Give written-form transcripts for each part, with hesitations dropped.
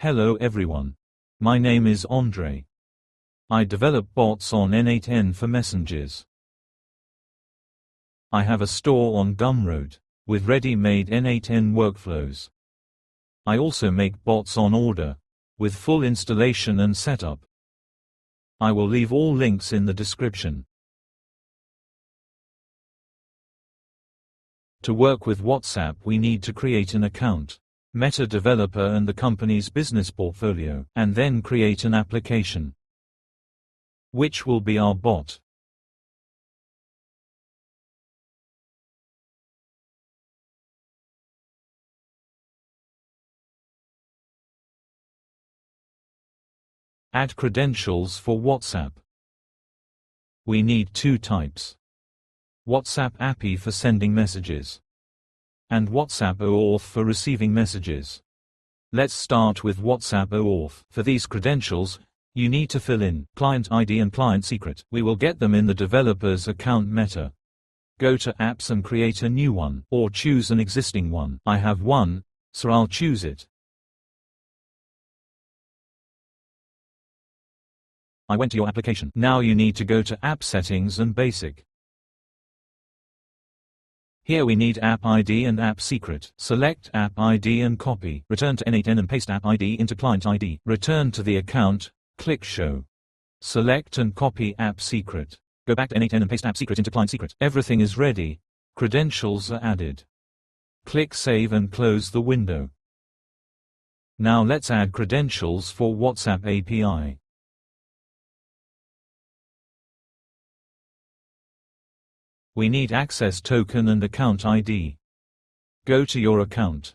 Hello everyone. My name is Andre. I develop bots on n8n for messengers. I have a store on Gumroad with ready-made n8n workflows. I also make bots on order with full installation and setup. I will leave all links in the description. To work with WhatsApp, we need to create an account, Meta developer and the company's business portfolio, and then create an application, which will be our bot. Add credentials for WhatsApp. We need two types: WhatsApp API for sending messages, and WhatsApp OAuth for receiving messages. Let's start with WhatsApp OAuth. For these credentials, you need to fill in client ID and client secret. We will get them in the developer's account Meta. Go to Apps and create a new one, or choose an existing one. I have one, so I'll choose it. I went to your application. Now you need to go to App Settings and Basic. Here we need App ID and App Secret. Select App ID and copy. Return to n8n and paste App ID into Client ID. Return to the account, click Show. Select and copy App Secret. Go back to n8n and paste App Secret into Client Secret. Everything is ready. Credentials are added. Click Save and close the window. Now let's add credentials for WhatsApp API. We need access token and account ID. Go to your account.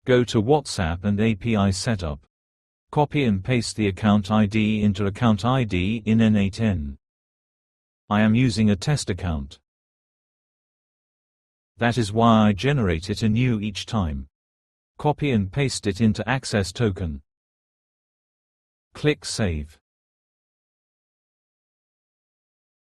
Go to WhatsApp and API Setup. Copy and paste the account ID into account ID in n8n. I am using a test account. That is why I generate it anew each time. Copy and paste it into access token. Click Save.